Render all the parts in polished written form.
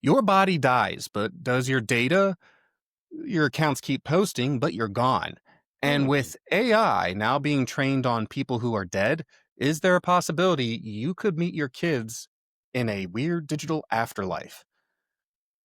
Your body dies, but does your data? Your accounts keep posting, but you're gone. And Hmm. with AI now being trained on people who are dead, is there a possibility you could meet your kids in a weird digital afterlife?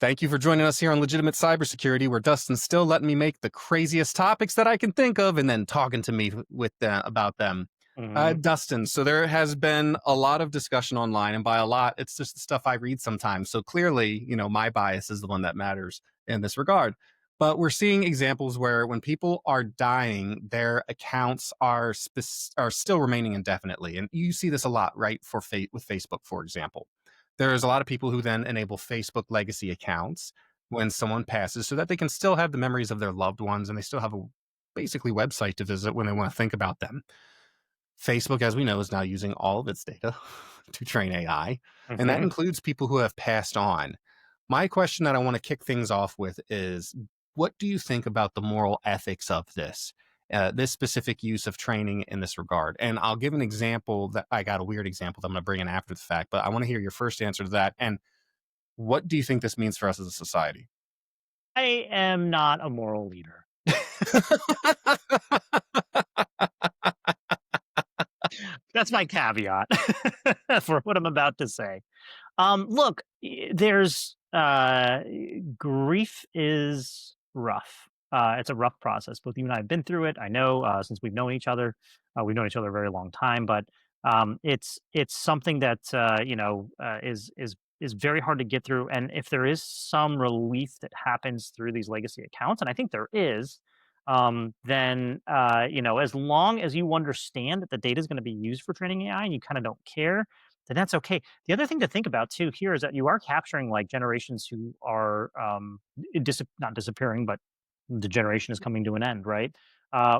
Thank you for joining us here on Legitimate Cybersecurity, where Dustin's still letting me make the craziest topics that I can think of and then talking to me with about them. Hmm. Dustin, so there has been a lot of discussion online, and by a lot, it's just the stuff I read sometimes. So clearly, my bias is the one that matters in this regard. But we're seeing examples where when people are dying, their accounts are still remaining indefinitely, and you see this a lot, right? With Facebook, for example, there's a lot of people who then enable Facebook legacy accounts when someone passes so that they can still have the memories of their loved ones and they still have a basically website to visit when they want to think about them. Facebook, as we know, is now using all of its data to train AI, and that Hmm. includes people who have passed on. My question that I want to kick things off with is, what do you think about the moral ethics of this specific use of training in this regard? And I'll give an example that I got a weird example that I'm going to bring in after the fact, but I want to hear your first answer to that. And what do you think this means for us as a society? I am not a moral leader. That's my caveat for what I'm about to say. Look, there's grief is rough. It's a rough process. Both you and I have been through it. I know since we've known each other. We've known each other a very long time, but it's something that is very hard to get through. And if there is some relief that happens through these legacy accounts, and I think there is, then as long as you understand that the data is going to be used for training AI and you kind of don't care, then that's okay. The other thing to think about too here is that you are capturing like generations who are not disappearing, but the generation is coming to an end, right?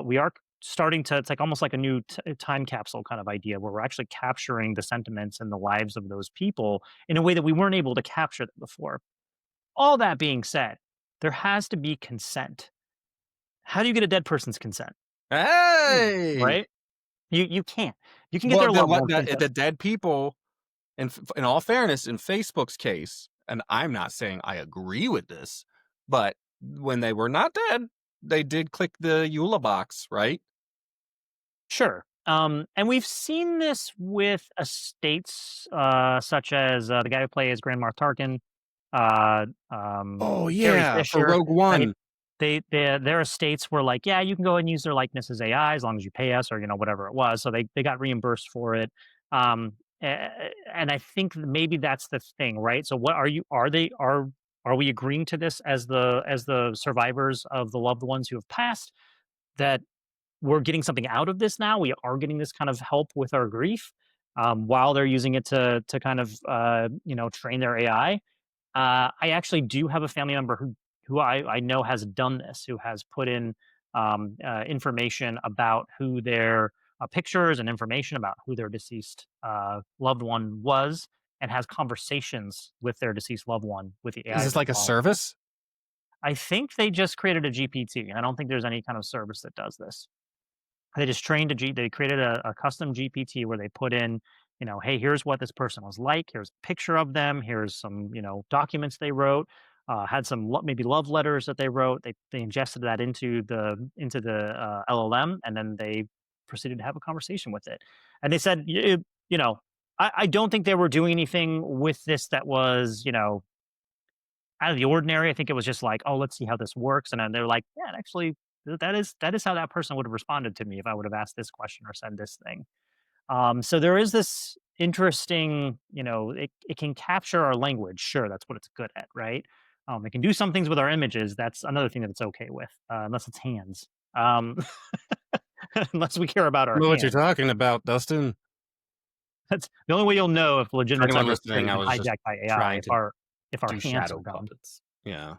We are starting to, it's like almost like a new time capsule kind of idea where we're actually capturing the sentiments and the lives of those people in a way that we weren't able to capture them before. All that being said, there has to be consent. How do you get a dead person's consent? Hey, Right? You can't. You can get well, their loved ones consent. the dead people, and in all fairness, in Facebook's case, and I'm not saying I agree with this, but when they were not dead, they did click the EULA box, right? Sure. And we've seen this with estates, such as the guy who plays Grand Moff Tarkin, Oh Carrie yeah, for Fisher. Rogue I mean, One. their estates were like, yeah, you can go and use their likeness as AI as long as you pay us, or whatever it was. So they got reimbursed for it. And I think maybe that's the thing, right? So what are you? Are we agreeing to this as the survivors of the loved ones who have passed? That we're getting something out of this now. We are getting this kind of help with our grief, while they're using it to kind of train their AI. I actually do have a family member who I know has done this, who has put in information about who their pictures and information about who their deceased loved one was, and has conversations with their deceased loved one with the Is AI this they're like a following. service? I think they just created a GPT. I don't think there's any kind of service that does this. They just trained they created a custom GPT where they put in, hey, here's what this person was like. Here's a picture of them. Here's some, documents they wrote. Had some maybe love letters that they wrote. They ingested that into the LLM, and then they proceeded to have a conversation with it. And they said, I don't think they were doing anything with this that was, out of the ordinary. I think it was just like, oh, let's see how this works. And then they're like, yeah, actually, that is how that person would have responded to me if I would have asked this question or said this thing. So there is this interesting, it can capture our language. Sure, that's what it's good at, right? It can do some things with our images. That's another thing that it's okay with, unless it's hands. Um, unless we care about I our know what you're hands. talking about, Dustin. That's the only way you'll know if For legitimate anyone cybersecurity listening, has I been was just hijacked by AI. trying If to our do hands are shadow done. puppets. Yeah.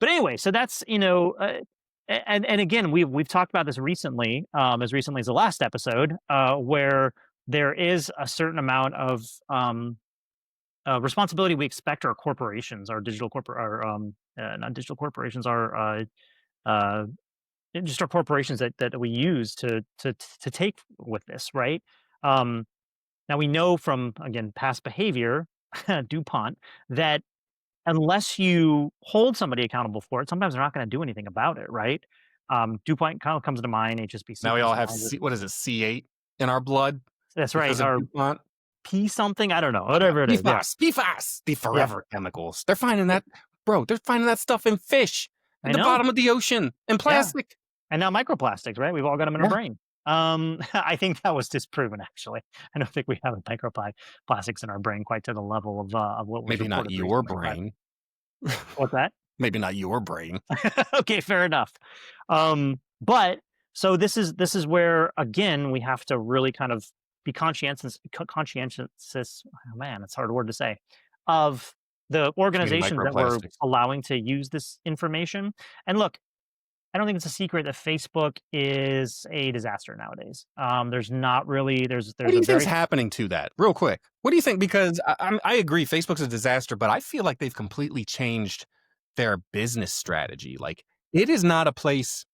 But anyway, so that's and again, we've talked about this as recently as the last episode, where there is a certain amount of responsibility we expect our corporations, our digital corporate, our not digital corporations, uh, just our corporations that we use to take with this, right? Um, Now we know from again past behavior, DuPont, that unless you hold somebody accountable for it, sometimes they're not going to do anything about it, right? DuPont kind of comes to mind. HSBC Now we comes all to have mind. what is it, C8 in our blood That's right. because of Or DuPont? P something. I don't know. Yeah, Whatever it is. Yeah. PFAS, the Yeah. forever chemicals. They're finding that, bro. They're finding that stuff in fish, in I the know. bottom of the ocean, in Yeah. plastic. And now microplastics, right? We've all got them in our Yeah, brain. I think that was disproven, actually. I don't think we have microplastics in our brain quite to the level of what was maybe not reported your recently. But brain. what's that? Maybe not your brain. Okay, fair enough. But so this is where again we have to really kind of be conscientious. Oh man, it's a hard word to say. Of the Too many organizations that we're microplastics. allowing to use this information. And look, I don't think it's a secret that Facebook is a disaster nowadays. There's not really What there's do a you think's very happening to that? Real quick. What do you think? Because I agree, Facebook's a disaster, but I feel like they've completely changed their business strategy. Like, it is not a place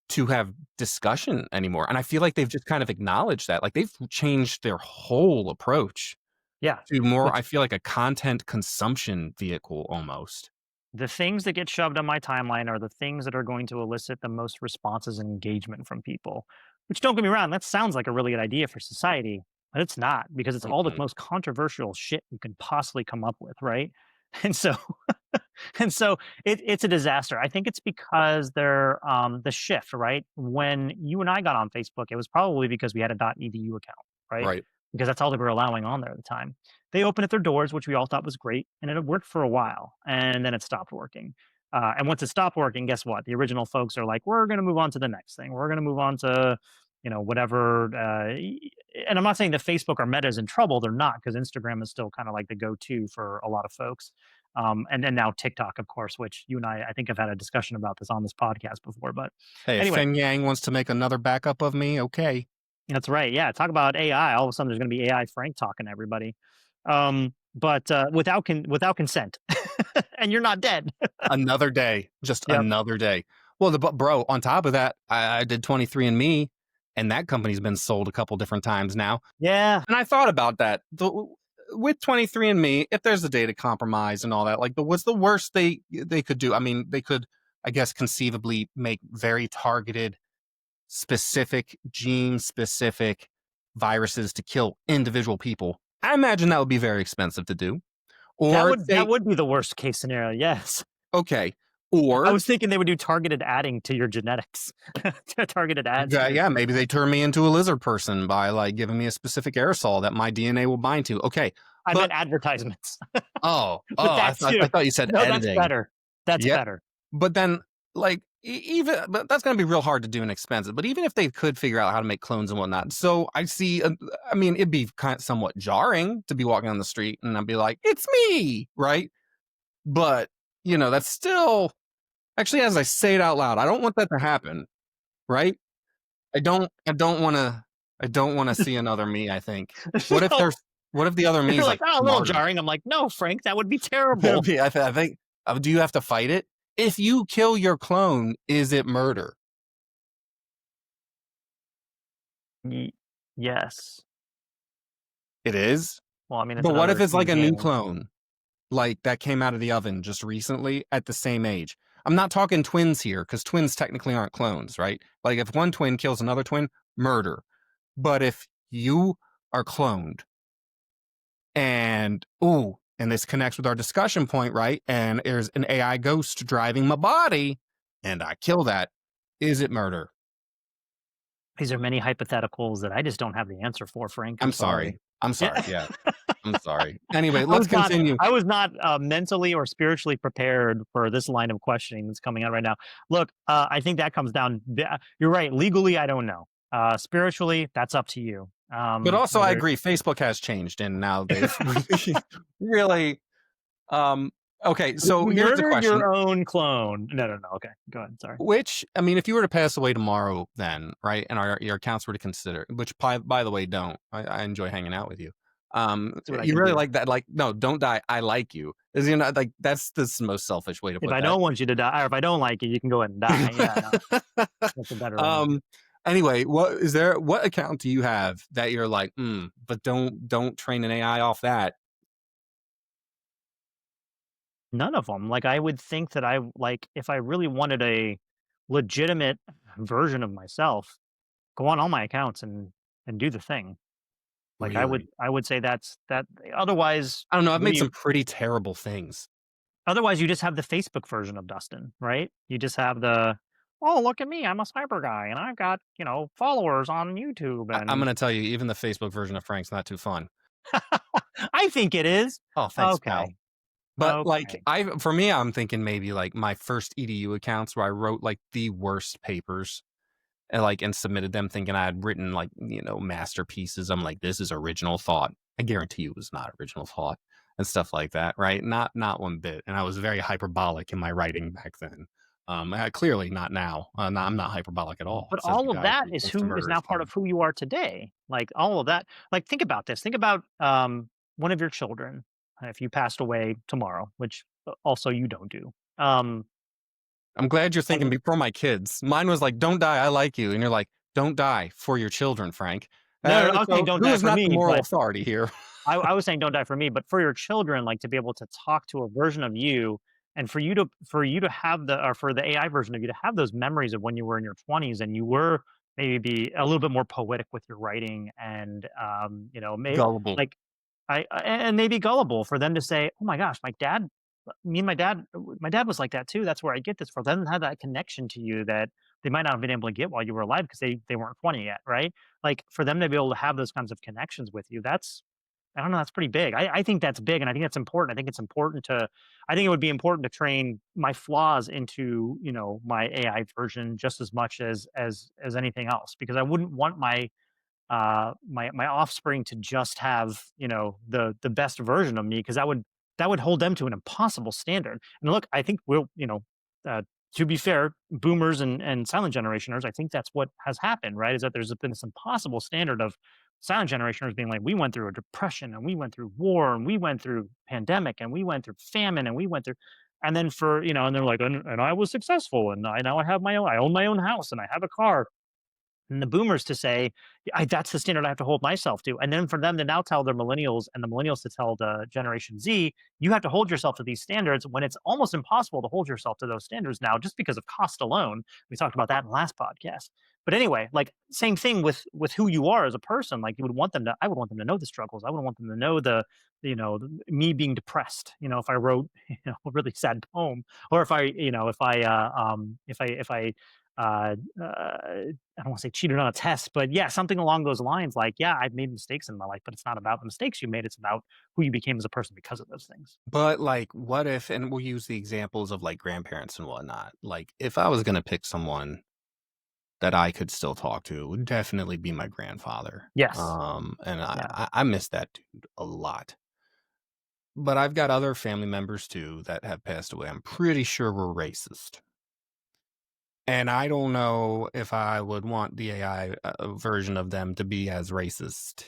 to have discussion anymore. And I feel like they've just kind of acknowledged that. Like, they've changed their whole approach yeah. to more, I Which feel like, a content consumption vehicle almost. the things that get shoved on my timeline are the things that are going to elicit the most responses and engagement from people. Which don't get me wrong, that sounds like a really good idea for society, but it's not because it's all the Mm-mm. most controversial shit you can possibly come up with, right? And so and so it's a disaster. I think it's because they're the shift, right? When you and I got on Facebook, it was probably because we had a .edu account, right? Right. Because that's all they were allowing on there at the time. They opened at their doors, which we all thought was great, and it had worked for a while, and then it stopped working. And once it stopped working, guess what? The original folks are like, "We're going to move on to the next thing. We're going to move on to, whatever." And I'm not saying that Facebook or Meta is in trouble. They're not, because Instagram is still kind of like the go-to for a lot of folks. And then now TikTok, of course, which you and I think, have had a discussion about this on this podcast before. But Hey, if anyway, Feng Yang wants to make another backup of me, okay. that's right. Yeah, talk about AI. All of a sudden, there's going to be AI Frank talking to everybody, but without consent, and you're not dead. Another day, just Yep. another day. Well, bro, on top of that, I did 23andMe, and that company's been sold a couple different times now. Yeah, And I thought about that. With 23andMe, if there's a data compromise and all that, like, what's the worst they could do? I mean, they could, I guess, conceivably make very targeted, specific, gene specific viruses to kill individual people. I imagine that would be very expensive to do. that Or would that they, would be the worst case scenario. Yes, okay, I or was thinking they would do targeted adding to your genetics, targeted ads to yeah, your yeah, maybe genetics. they turn me into a lizard person by like giving me a specific aerosol that my DNA will bind to. Okay, I but meant advertisements, oh, but that I too. thought you said No, that's editing. better. That's Yep. better. But then, like, even but that's going to be real hard to do and expensive. But even if they could figure out how to make clones and whatnot, so I see. I mean, it'd be kind of somewhat jarring to be walking on the street and I'd be like, "It's me," right? But that's still actually, as I say it out loud, I don't want that to happen, right? I don't. I don't want to. I don't want to see another me. I think. What if No, there's? What if the other me you're is like, like oh, a little smarter? jarring. I'm like, no, Frank, that would be terrible. I think. Do you have to fight it? If you kill your clone, is it murder? Ye- yes. It is. Well, I mean, it's But what if another it's like human a new being. clone, like that came out of the oven just recently at the same age? I'm not talking twins here because twins technically aren't clones, right? Like if one twin kills another twin, murder. But if you are cloned and this connects with our discussion point, right? And there's an AI ghost driving my body and I kill that, is it murder? These are many hypotheticals that I just don't have the answer for, Frank. I'm I'm sorry. sorry. I'm Yeah. sorry. Yeah, I'm sorry. Anyway, I let's was not continue. I was not, mentally or spiritually prepared for this line of questioning that's coming out right now. Look, I think that comes down you're right, legally, I don't know. Spiritually, that's up to you. But also, I Whether agree. Facebook has changed, and now they've really. Um, okay, so you here's the murdered question: your own clone. No, no, no, okay, go ahead, sorry. which, I mean, if you were to pass away tomorrow, then right, and your accounts were to consider, which by the way, don't. I enjoy hanging out with you. See what I You can really do. like that? Like, no, don't die. I like you. Is like that's the most selfish way to If put I that. don't want you to die or if I don't like you, you can go ahead and die. Yeah, no, that's a better way. um. Anyway, what account do you have that you're like, but don't train an AI off that? None of them. Like, I would think that if I really wanted a legitimate version of myself, go on all my accounts and do the thing. Like, Really. I would say that otherwise, I don't know, I've what do made you some pretty terrible things. otherwise, you just have the Facebook version of Dustin, right? You just have the, "Oh, look at me, I'm a cyber guy, and I've got, followers on YouTube," I'm and gonna tell you, even the Facebook version of Frank's not too fun. I think it is. Oh, thanks, pal. Okay, But, like, okay. for me, I'm thinking maybe, like, my first EDU accounts where I wrote, like, the worst papers and, like, and submitted them thinking I had written, like, masterpieces. I'm like, "This is original thought." I guarantee you it was not original thought and stuff like that, right? Not one bit, and I was very hyperbolic in my writing back then. Clearly not now. I'm not hyperbolic at all, But says the all of guy that who is wants to who is murder his now part phone. of who you are today. Like, all of that, like, think about this. Think about, one of your children, if you passed away tomorrow, which, also you don't do. I'm glad you're thinking And before my kids. Mine was like, "Don't die, I like you," and you're like, "Don't die for your children, Frank." no, no, no, I'm saying So don't who die is for not the me, moral but authority here? I was saying don't die for me, but for your children, like, to be able to talk to a version of you, and for you to have or for the AI version of you to have those memories of when you were in your 20s and you were maybe be a little bit more poetic with your writing and, Gullible. like, and maybe gullible for them to say, "Oh my gosh, me and my dad was like that too. That's where I get this from." Them have that connection to you that they might not have been able to get while you were alive because they weren't 20 yet, right? Like, for them to be able to have those kinds of connections with you, that's I don't know, that's pretty big. I think that's big, and I think that's important. I think it would be important to train my flaws into, my AI version just as much as anything else, because I wouldn't want my offspring to just have, the best version of me, because that would hold them to an impossible standard. And look, I think uh, to be fair, boomers and silent generationers, I think that's what has happened, right? Is that there's been this impossible standard of silent generationers being like, we went through a depression and we went through war and we went through pandemic and we went through famine and we went through, and then and they're like, and I was successful and I own my own house and I have a car, and the boomers to say, that's the standard I have to hold myself to. And then for them to now tell their millennials, and the millennials to tell the Generation Z, you have to hold yourself to these standards, when it's almost impossible to hold yourself to those standards now just because of cost alone. We talked about that in the last podcast. But anyway, like, same thing with who you are as a person. Like, I would want them to know the struggles. I would want them to know me being depressed. If I wrote, a really sad poem, or if I I don't want to say cheated on a test, but yeah, something along those lines. Like, yeah, I've made mistakes in my life, but it's not about the mistakes you made. It's about who you became as a person because of those things. But, like, what if, and we'll use the examples of, like, grandparents and whatnot. Like, if I was gonna pick someone that I could still talk to, it would definitely be my grandfather. Yes. And I Yeah. I I miss that dude a lot. But I've got other family members too that have passed away. I'm pretty sure were racist. And I don't know if I would want the AI version of them to be as racist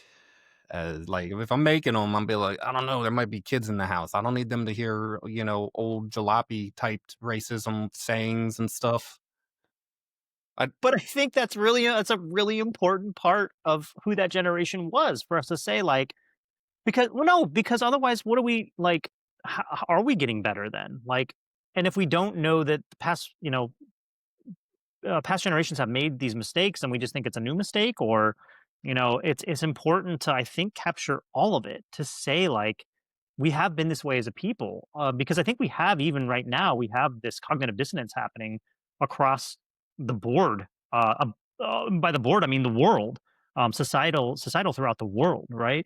as, like, if I'm making them, I'll be like, I don't know, there might be kids in the house. I don't need them to hear, old jalopy typed racism sayings and stuff. I But I think that's a really important part of who that generation was, for us to say, like, because, well, no, because otherwise, what are we like? Are we getting better then? Like, and if we don't know that the past generations have made these mistakes and we just think it's a new mistake, or it's important to, I think, capture all of it, to say, like, we have been this way as a people, because I think we have, even right now, we have this cognitive dissonance happening across the board. By the board, I mean the world, societal throughout the world, right?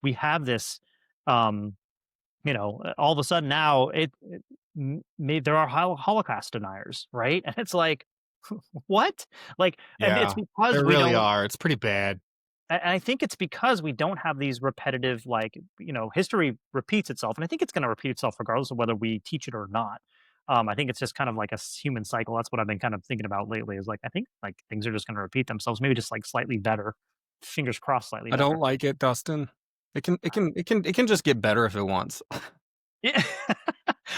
We have this, um, all of a sudden now there are Holocaust deniers, right? And it's like, what? Like, and it's Yeah, because there we really don't. are. It's pretty bad. And I think it's because we don't have these repetitive, like, history repeats itself, and I think it's going to repeat itself regardless of whether we teach it or not. I think it's just kind of like a human cycle. That's what I've been kind of thinking about lately. Is like, I think, like, things are just going to repeat themselves, maybe just like slightly better. Fingers crossed, slightly I don't better. like it, Dustin. It can just get better if it wants. Yeah.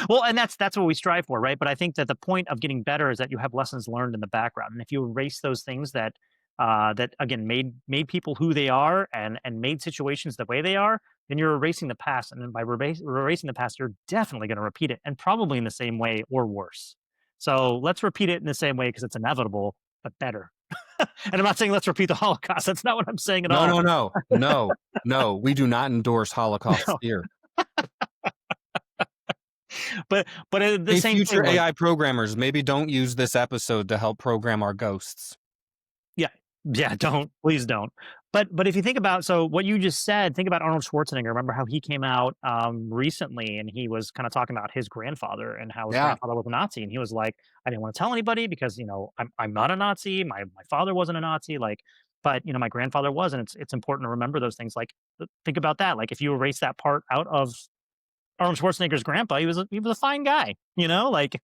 Well, and that's what we strive for, right? But I think that the point of getting better is that you have lessons learned in the background, and if you erase those things that that again made people who they are and made situations the way they are, then you're erasing the past. And then by erasing the past, you're definitely going to repeat it and probably in the same way or worse. So let's repeat it in the same way because it's inevitable, but better. And I'm not saying let's repeat the Holocaust. That's not what I'm saying at No, all. no, no, no, no. We do not endorse holocausts No, here. but the Hey, same future thing. Like AI programmers, maybe don't use this episode to help program our ghosts. yeah. Yeah, don't. Please don't. But if you think about so what you just said, think about Arnold Schwarzenegger. Remember how he came out, recently and he was kinda talking about his grandfather and how his Yeah. grandfather was a Nazi, and he was like, "I didn't wanna tell anybody because, I'm not a Nazi, my father wasn't a Nazi, like, but, my grandfather was," and it's important to remember those things, like, think about that, like, if you erase that part out of Arnold Schwarzenegger's grandpa, he was a fine guy, like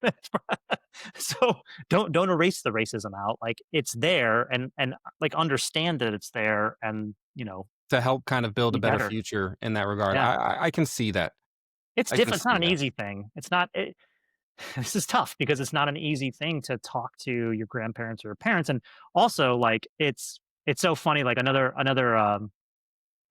so don't erase the racism out. Like it's there and like understand that it's there and To help kind of build a be better better. future in that regard. Yeah. I can see that. It's I can different. It's not see an that. easy thing. It's not this is tough because it's not an easy thing to talk to your grandparents or your parents. And also like it's so funny, like another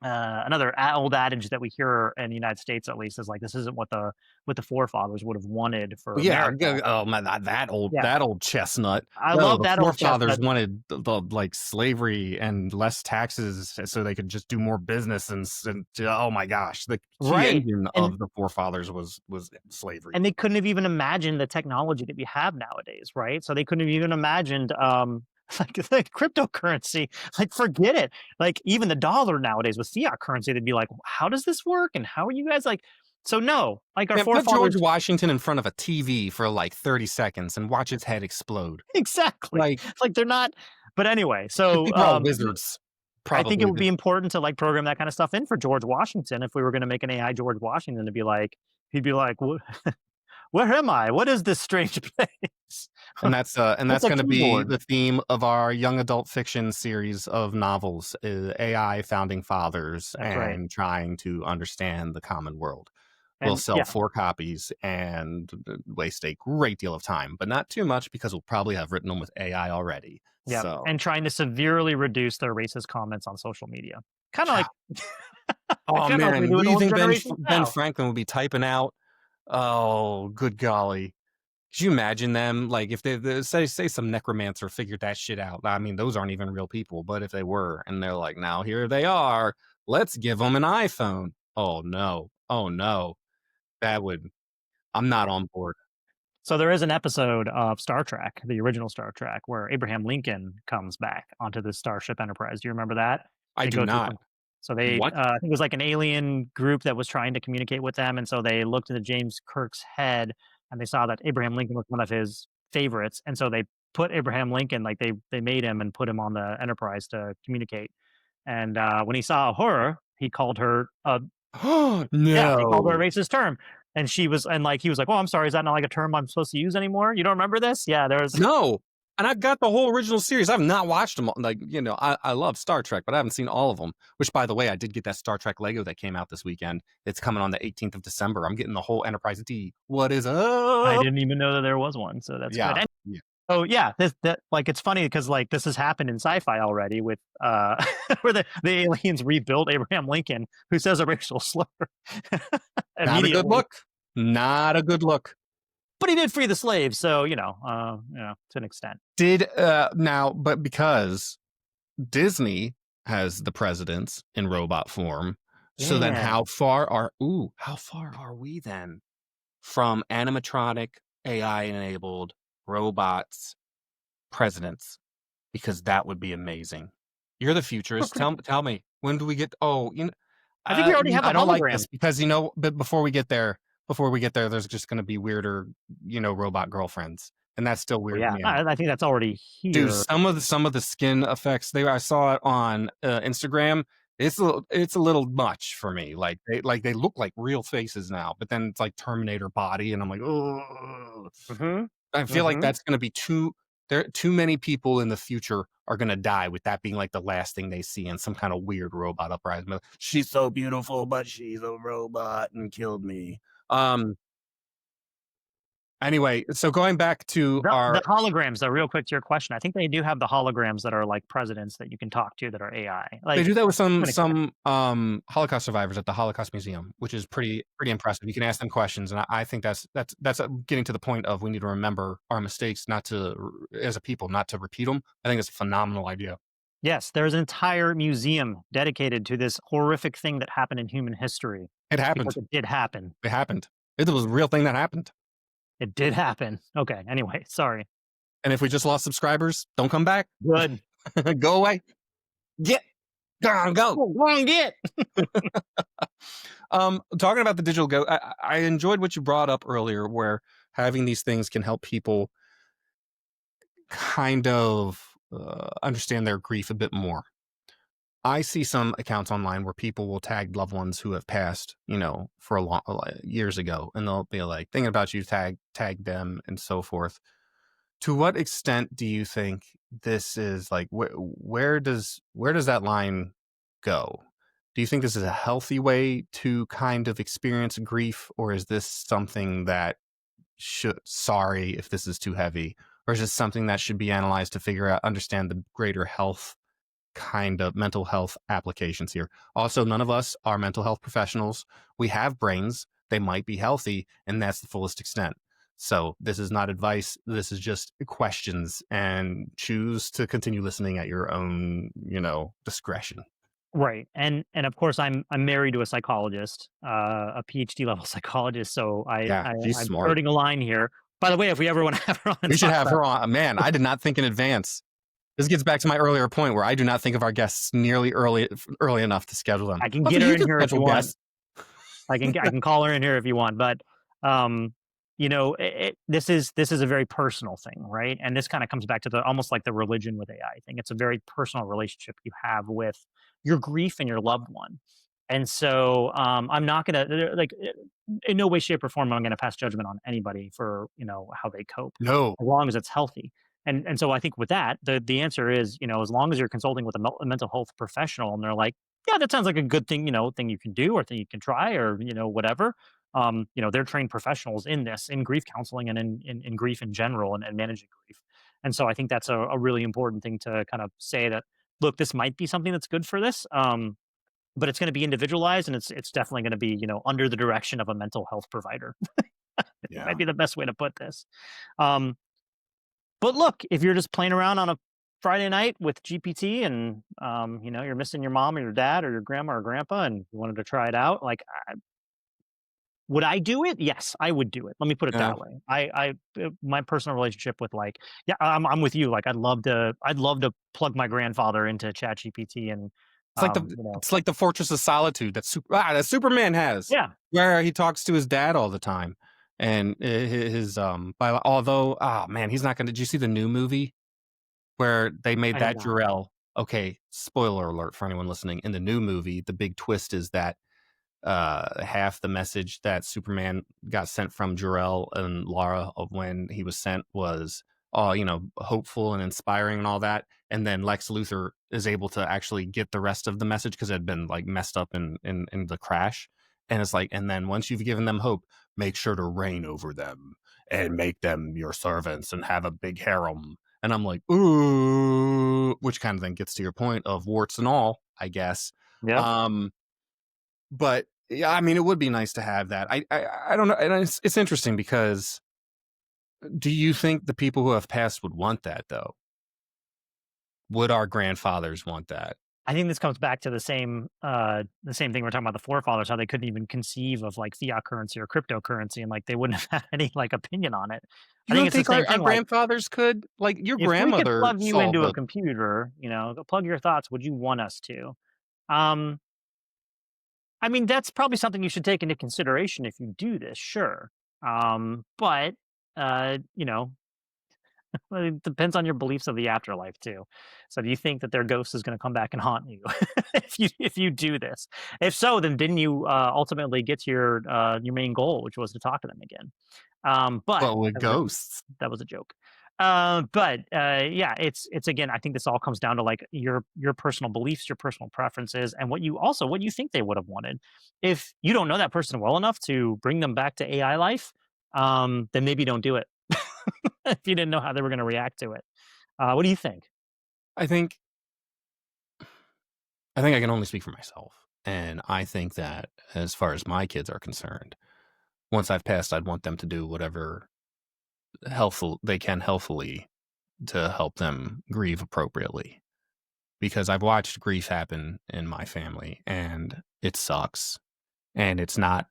old adage that we hear in the United States, at least, is like this isn't what the forefathers would have wanted for Well, yeah, America. oh my, Yeah, that old chestnut. I No, love the that old forefathers chestnut, wanted like slavery and less taxes so they could just do more business and oh my gosh, the key right? engine And of the forefathers was slavery. and they couldn't have even imagined the technology that we have nowadays, right? So they couldn't have even imagined like cryptocurrency. Like forget it. Like even the dollar nowadays with fiat currency, they'd be like, how does this work? And how are you guys like? So no, like our Man, put George forefathers Washington in front of a TV for like 30 seconds and watch his head explode. exactly. Like, Like they're not. But anyway, the so people are wizards, I think it probably. would be important to like program that kind of stuff in for George Washington if we were going to make an AI George Washington to be like, he'd be like, where am I? What is this strange place? And What's that's a going to be keyboard? the theme of our young adult fiction series of novels, AI founding fathers That's right. and trying to understand the common world. We'll And sell yeah, 4 copies and waste a great deal of time, but not too much because we'll probably have written them with AI already. yeah, So, and trying to severely reduce their racist comments on social media. Kind of yeah. like, Oh kind of like we man, do what with do you older think generations Ben now. Franklin would be typing out? Oh, good golly. Could you imagine them like if they say some necromancer figured that shit out? I mean, those aren't even real people, but if they were, and they're like, now here they are, let's give them an iPhone. Oh no, that would. I'm not on board. So there is an episode of Star Trek, the original Star Trek, where Abraham Lincoln comes back onto the Starship Enterprise. Do you remember that? I They do go through not. some. So they, What? I think it was like an alien group that was trying to communicate with them, and so they looked into James Kirk's head, and they saw that Abraham Lincoln was one of his favorites, and so they put Abraham Lincoln, like they made him and put him on the Enterprise to communicate. And when he saw her, he called her yeah, he called her a No. racist term. And she was and, like, he was like, "Oh, I'm sorry, is that not, like, a term I'm supposed to use anymore? You don't remember this?" Yeah, there was No. And I've got the whole original series. I've not watched them. Like, I love Star Trek, but I haven't seen all of them. Which, by the way, I did get that Star Trek Lego that came out this weekend. It's coming on the 18th of December. I'm getting the whole Enterprise D. What is I up? didn't even know that there was one, so that's good. Yeah. And Yeah. oh, yeah, this that like, it's funny because like, this has happened in sci-fi already with, where the aliens rebuilt Abraham Lincoln, who says a racial slur Not a good immediately. look. Not a good look. But he did free the slaves, so, to an extent. Did now, but because Disney has the presidents in robot form, so then Yeah. how far are we then from animatronic AI enabled robots presidents? Because that would be amazing. You're the We're futurist. pretty Tell me, when do we get? Oh, I think we already have I a don't like hologram. this because but before we get there, there's just going to be weirder, robot girlfriends, and that still Well, weirds yeah, me out. I think that's already Dude, here. some of the skin effects I saw it on Instagram. It's a little much for me. They look like real faces now, but then it's like Terminator body, and I'm like, oh. Mhm. I feel like Mhm. that's going to be too many people in the future are going to die with that being like the last thing they see in some kind of weird robot uprising. She's so beautiful, but she's a robot and killed me. Um, Anyway, so going back to The our holograms, though, real quick to your question, I think they do have the holograms that are like presidents that you can talk to that are AI. they Like, do that with to an extent. some Holocaust survivors at the Holocaust Museum, which is pretty impressive. You can ask them questions, and I think that's getting to the point of we need to remember our mistakes, not to as a people, not to repeat them. I think it's a phenomenal idea. Yes, there's an entire museum dedicated to this horrific thing that happened in human history It because happened. it did happen. It happened. It was a real thing that happened. It did happen. Okay, anyway, sorry. And if we just lost subscribers, don't come back. Good. Go away. Get gone. Go. Oh, wrong get. Talking about the digital go, I enjoyed what you brought up earlier, where having these things can help people kind of understand their grief a bit more. I see some accounts online where people will tag loved ones who have passed, for a long years ago, and they'll be like thinking about you, tag them, and so forth. To what extent do you think this is like where does that line go? Do you think this is a healthy way to kind of experience grief, or is this something that should sorry if this is too heavy, or is this something that should be analyzed to figure out understand the greater health kind of mental health applications here? Also, none of us are mental health professionals. We have brains. They might be healthy, and that's the fullest extent. So this is not advice. This is just questions, and choose to continue listening at your own, discretion. Right, and of course, I'm married to a psychologist, a PhD level psychologist, so Yeah, she's I'm smart. skirting a line here. By the way, if we ever wanna have her on and We should talk have about her on. Man, I did not think in advance. This gets back to my earlier point where I do not think of our guests nearly early enough to schedule them. I can But get for her you in to here if you schedule want. guests, I can call her in here if you want, but, um, this is a very personal thing, right? And this kinda comes back to the almost like the religion with AI thing. It's a very personal relationship you have with your grief and your loved one. And so, I'm not gonna like, in no way, shape, or form, I'm gonna pass judgment on anybody for, how they cope, no, as long as it's healthy. And so I think with that, the answer is, as long as you're consulting with a mental health professional and they're like, "Yeah, that sounds like a good thing, thing you can do or thing you can try," or, whatever. They're trained professionals in this, in grief counseling and in grief in general and managing grief. And so I think that's a really important thing to kind of say that, look, this might be something that's good for this. But it's going to be individualized and it's definitely going to be, under the direction of a mental health provider. It yeah. might be the best way to put this. Um, but look, if you're just playing around on a Friday night with GPT and you're missing your mom or your dad or your grandma or grandpa and you wanted to try it out, like, would I do it? Yes, I would do it. Let me put it Yeah. that way. My personal relationship with, like, yeah, I'm with you. Like, I'd love to plug my grandfather into Chat GPT and It's like the Fortress of Solitude that Superman has, yeah, where he talks to his dad all the time, and although man, he's not gonna. Did you see the new movie where they made I have that not. Jor-El? Okay, spoiler alert for anyone listening. In the new movie, the big twist is that half the message that Superman got sent from Jor-El and Lara of when he was sent was all, hopeful and inspiring and all that. And then Lex Luthor is able to actually get the rest of the message because it had been like messed up in the crash. And it's like, and then once you've given them hope, make sure to reign over them and make them your servants and have a big harem. And I'm like, ooh, which kind of then gets to your point of warts and all, I guess. Yep. Um, but yeah, I mean, it would be nice to have that. I don't know, and it's interesting because do you think the people who have passed would want that though? Would our grandfathers want that? I think this comes back to the same thing we're talking about the forefathers, how they couldn't even conceive of like fiat currency or cryptocurrency, and like they wouldn't have had any like opinion on it. I You think don't it's the think same our thing. Like, grandfathers could? Like your if we could grandmother plug you saw into a the computer, plug your thoughts, would you want us to? Um, I mean, that's probably something you should take into consideration if you do this, sure. But uh, you know, well, it depends on your beliefs of the afterlife too. So do you think that their ghost is going to come back and haunt you if you do this? If so, then didn't you ultimately get to your main goal, which was to talk to them again? But well with ghosts. that was a joke. Yeah, it's again. I think this all comes down to like your personal beliefs, your personal preferences, and what you think they would have wanted. If you don't know that person well enough to bring them back to AI life, then maybe don't do it if you didn't know how they were going to react to it. What do you think? I think I think I can only speak for myself, and I think that as far as my kids are concerned, once I've passed, I'd want them to do whatever helpful they can healthfully to help them grieve appropriately. Because I've watched grief happen in my family, and it sucks. And it's not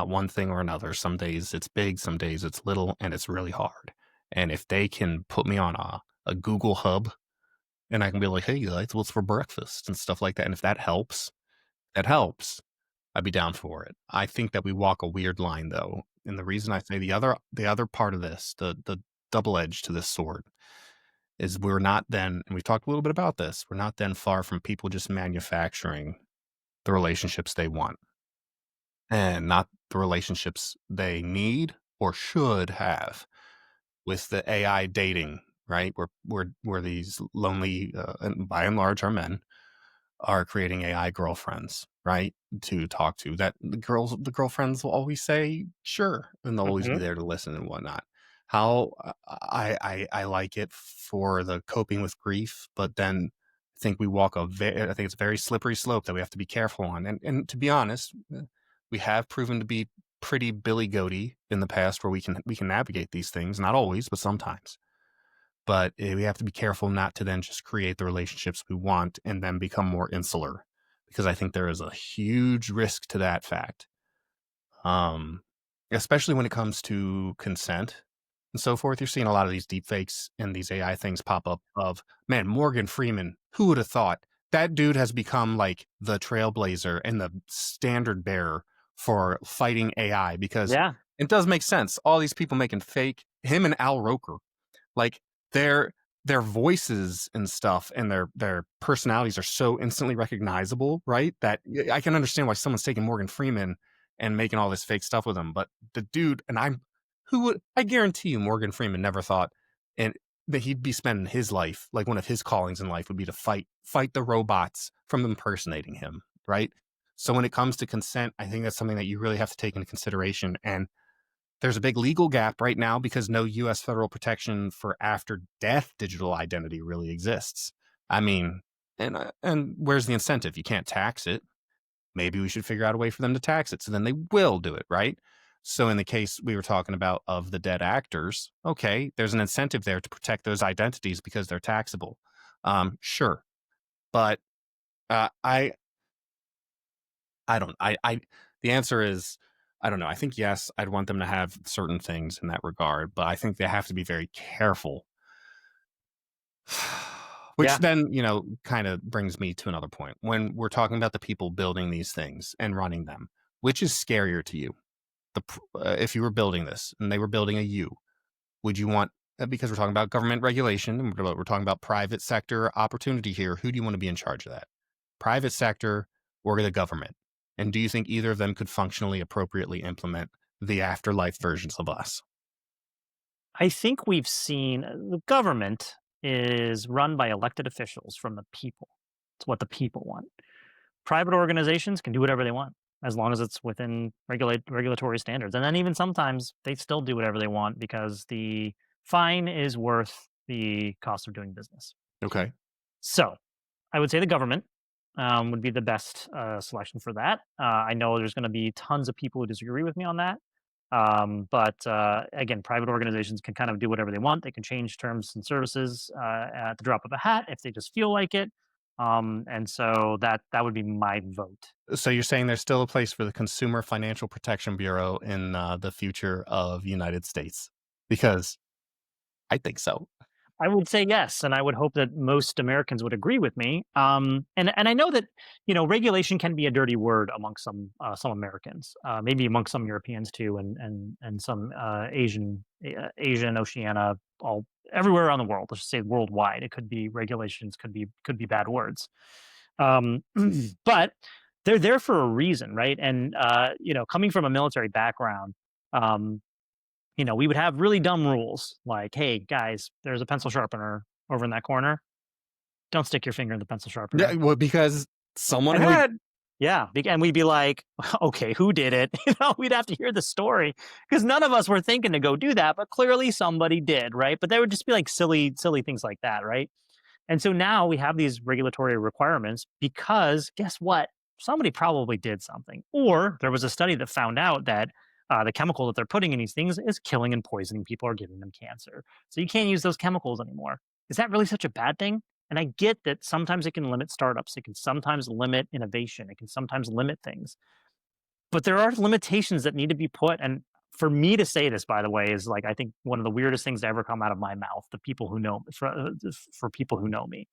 one thing or another. Some days it's big, some days it's little, and it's really hard. And if they can put me on a Google Hub, and I can be like, "Hey guys, what's for breakfast?" and stuff like that. And if that helps, I'd be down for it. I think that we walk a weird line though. And the reason I say the other part of this, the double edge to this sword, is we're not then, and we've talked a little bit about this, we're not then far from people just manufacturing the relationships they want and not the relationships they need or should have with the AI dating, right? Where these lonely, and by and large, are men are creating AI girlfriends, right? To talk to that the girlfriends will always say sure, and they'll always be Hmm. there to listen and whatnot. How I like it for the coping with grief, but then I think it's a very slippery slope that we have to be careful on. And to be honest, we have proven to be pretty billy goaty in the past where we can navigate these things, not always, but sometimes. But we have to be careful not to then just create the relationships we want and then become more insular, because I think there is a huge risk to that fact. Um, Especially when it comes to consent and so forth. You're seeing a lot of these deep fakes and these AI things pop up of, man, Morgan Freeman, who would have thought that dude has become like the trailblazer and the standard bearer for fighting AI, because Yeah. it does make sense. All these people making fake, him and Al Roker, like their their voices and stuff and their personalities are so instantly recognizable, right? That I can understand why someone's taking Morgan Freeman and making all this fake stuff with him. But the dude, and I guarantee you Morgan Freeman never thought and that he'd be spending his life, like one of his callings in life would be to fight the robots from impersonating him, right? So when it comes to consent, I think that's something that you really have to take into consideration. And there's a big legal gap right now because no US federal protection for after death digital identity really exists. I mean, and where's the incentive? You can't tax it. Maybe we should figure out a way for them to tax it. So then they will do it, right? So in the case we were talking about of the dead actors, okay, there's an incentive there to protect those identities because they're taxable. Sure, but I the answer is I don't know. I think yes, I'd want them to have certain things in that regard, but I think they have to be very careful. Which Yeah. then, kind of brings me to another point. When we're talking about the people building these things and running them, which is scarier to you? If you were building this and they were building a you, would you want, because we're talking about government regulation and we're talking about private sector opportunity here, who do you want to be in charge of that? Private sector or the government? And do you think either of them could functionally appropriately implement the afterlife versions of us? I think we've seen the government is run by elected officials from the people. It's what the people want. Private organizations can do whatever they want as long as it's within regulatory standards. And then even sometimes they still do whatever they want because the fine is worth the cost of doing business. Okay. So I would say the government would be the best selection for that. I know there's going to be tons of people who disagree with me on that. But again, private organizations can kind of do whatever they want. They can change terms and services at the drop of a hat if they just feel like it. And so that would be my vote. So you're saying there's still a place for the Consumer Financial Protection Bureau in the future of United States? Because I think so. I would say yes, and I would hope that most Americans would agree with me. And I know that regulation can be a dirty word among some Americans, maybe among some Europeans too, and some Asian, Oceania, all everywhere around the world. Let's just say worldwide. It could be regulations, could be bad words, but they're there for a reason, right? And coming from a military background. Um, we would have really dumb rules like, "Hey, guys, there's a pencil sharpener over in that corner. Don't stick your finger in the pencil Yeah, sharpener." well, because someone And then we had. Yeah, and we'd be like, "Okay, who did it?" We'd have to hear the story because none of us were thinking to go do that, but clearly somebody did, right? But there would just be like silly things like that, right? And so now we have these regulatory requirements because guess what? Somebody probably did something, or there was a study that found out that the chemical that they're putting in these things is killing and poisoning people or giving them cancer. So you can't use those chemicals anymore. Is that really such a bad thing? And I get that sometimes it can limit startups, it can sometimes limit innovation, it can sometimes limit things, but there are limitations that need to be put. And for me to say this, by the way, is like I think one of the weirdest things to ever come out of my mouth. The people who know for people who know me,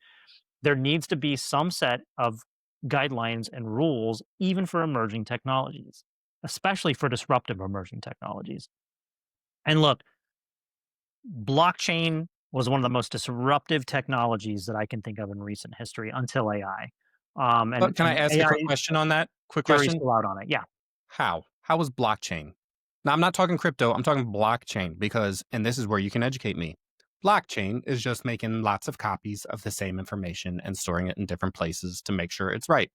there needs to be some set of guidelines and rules, even for emerging technologies, especially for disruptive emerging technologies. And look, blockchain was one of the most disruptive technologies that I can think of in recent history until AI. But can I And ask a AI, quick question on that? Quick jury's question. still out on it. Yeah. How? How is blockchain? Now, I'm not talking crypto, I'm talking blockchain because, and this is where you can educate me. Blockchain is just making lots of copies of the same information and storing it in different places to make sure it's right.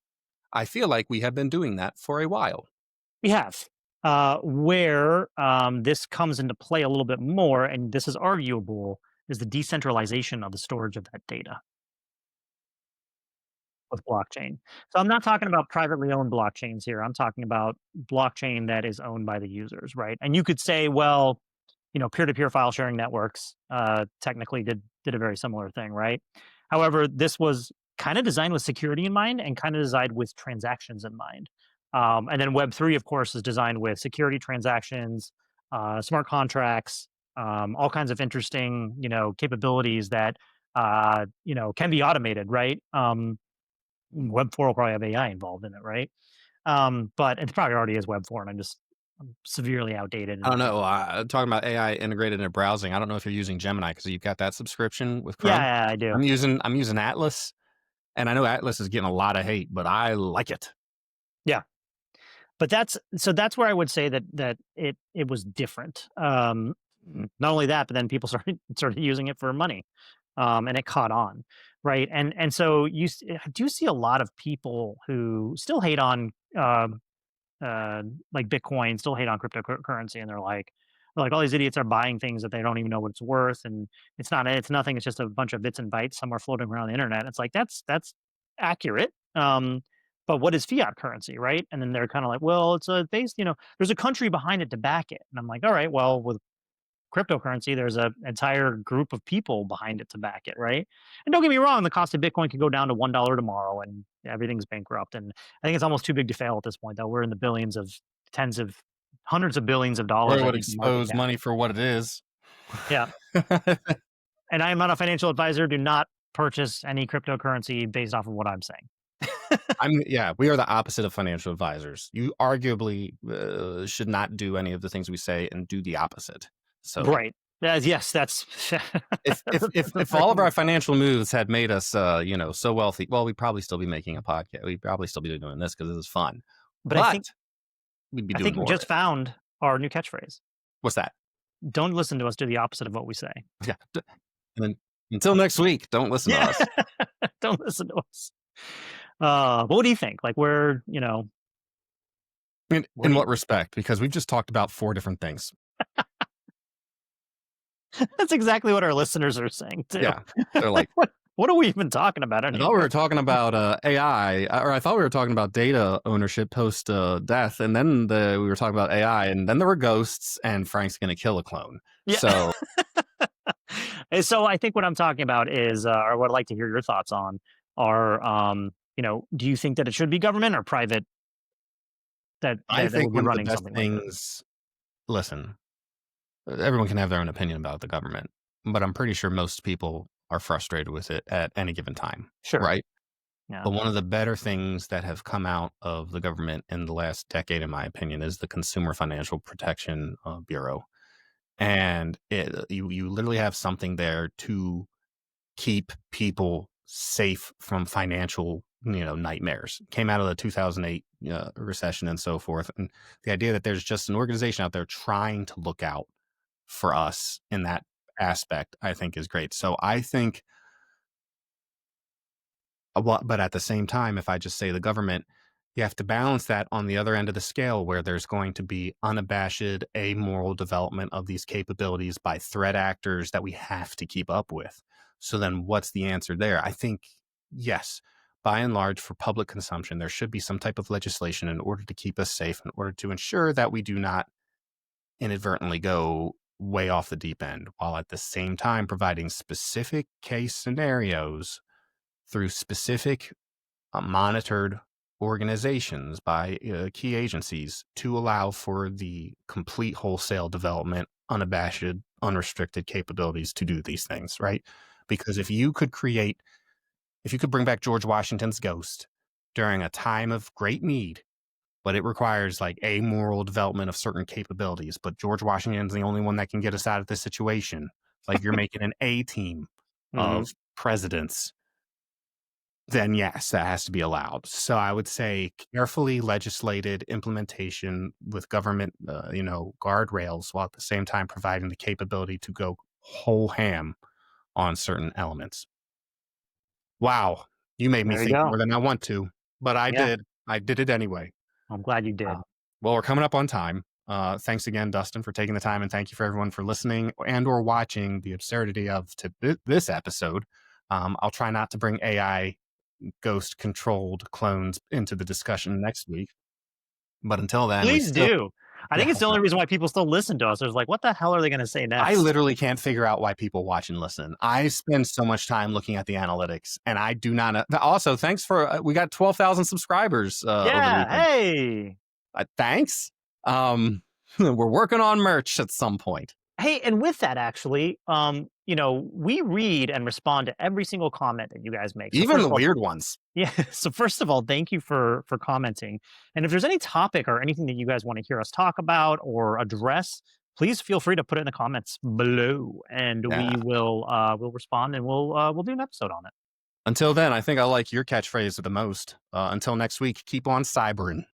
I feel like we have been doing that for a while. We have. Where this comes into play a little bit more, and this is arguable, is the decentralization of the storage of that data with blockchain. So I'm not talking about privately owned blockchains here. I'm talking about blockchain that is owned by the users, right? And you could say, well, peer-to-peer file sharing networks technically did a very similar thing, right? However, this was kind of designed with security in mind and kind of designed with transactions in mind. And then Web3, of course, is designed with security transactions, smart contracts, all kinds of interesting, capabilities that can be automated, right? Web4 will probably have AI involved in it, right? But it probably already is Web4, and I'm severely outdated I in don't my know. Talking about AI integrated into browsing. I don't know if you're using Gemini because you've got that subscription with yeah, Chrome. yeah, I do. I'm using Atlas, and I know Atlas is getting a lot of hate, but I like it. Yeah. But that's where I would say that it was different. Not only that, but then people started using it for money, and it caught on, right? And so I do see a lot of people who still hate on like Bitcoin, still hate on cryptocurrency, and they're like all these idiots are buying things that they don't even know what it's worth, and it's nothing. It's just a bunch of bits and bytes somewhere floating around the internet. It's like that's accurate. But what is fiat currency, right? And then they're kind of like, well, it's a based, there's a country behind it to back it. And I'm like, all right, well, with cryptocurrency, there's an entire group of people behind it to back it, right? And don't get me wrong, the cost of Bitcoin could go down to $1 tomorrow and everything's bankrupt. And I think it's almost too big to fail at this point, though. We're in the billions of tens of hundreds of billions of Or dollars, it I would think, in market expose cap. money for what it is. Yeah. And I am not a financial advisor. Do not purchase any cryptocurrency based off of what I'm saying. Yeah, we are the opposite of financial advisors. You arguably should not do any of the things we say and do the opposite. So Right. Yes, that's if very all of our much so. financial moves had made us so wealthy, well, we'd probably still be making a podcast. We'd probably still be doing this because this is fun. But But we'd be I doing think we more of just it. found our new catchphrase. What's that? Don't listen to us, do the opposite of what we say. Yeah. And then until next week, don't listen to Yeah. us. Don't listen to us. But what do you think? Like, what In do you what respect? Because we've just talked about four different things. that's exactly what our listeners are saying too. Yeah. They're like, What are we even talking about I thought we were anymore? talking about AI, or I thought we were talking about data ownership post death, and then we were talking about AI, and then there were ghosts, and Frank's going to kill a clone. Yeah. So And so I think what I'm talking about is, or what I'd like to hear your thoughts on are, do you think that it should be government or private I that think would be one of the running best something like this? things. Listen, everyone can have their own opinion about the government, but I'm pretty sure most people are frustrated with it at any given time, Sure. right? Yeah. But one of the better things that have come out of the government in the last decade, in my opinion, is the Consumer Financial Protection Bureau. And you literally have something there to keep people safe from financial nightmares. Came out of the 2008 recession and so forth, and the idea that there's just an organization out there trying to look out for us in that aspect, I think is great. So I think, but at the same time, if I just say the government, you have to balance that on the other end of the scale where there's going to be unabashed, amoral development of these capabilities by threat actors that we have to keep up with. So then what's the answer there? I think, yes, by and large, for public consumption, there should be some type of legislation in order to keep us safe, in order to ensure that we do not inadvertently go way off the deep end, while at the same time providing specific case scenarios through specific monitored organizations by key agencies to allow for the complete wholesale development, unabashed, unrestricted capabilities to do these things, right? Because if you could bring back George Washington's ghost during a time of great need, but it requires like amoral development of certain capabilities, but George Washington's the only one that can get us out of this situation. Like you're making an A team Mhm. of presidents, then yes, that has to be allowed. So I would say carefully legislated implementation with government, guardrails, while at the same time providing the capability to go whole ham on certain elements. Wow, you made me There you think more go. than I want to, but I Yeah, did. I did it anyway. I'm glad you Uh, did. well, we're coming up on time. Thanks again, Dustin, for taking the time, and thank you for everyone for listening and or watching the absurdity of this episode. I'll try not to bring AI ghost controlled clones into the discussion next week. But until then, we Please still, do. I think yeah, it's the only reason why people still listen to us. There's like, what the hell are they gonna say I next? literally can't figure out why people watch and listen. I spend so much time looking at the analytics, and I do not. Also, thanks for we got 12,000 subscribers over the Yeah, weekend. hey. Thanks. We're working on merch at some point. Hey, and with that actually, we read and respond to every single comment that you guys make. So Even first the of all, weird ones. yeah. So first of all, thank you for commenting. And if there's any topic or anything that you guys want to hear us talk about or address, please feel free to put it in the comments below, and Yeah. we'll respond and we'll do an episode on it. Until then, I think I like your catchphrase the most. Until next week, keep on cybering.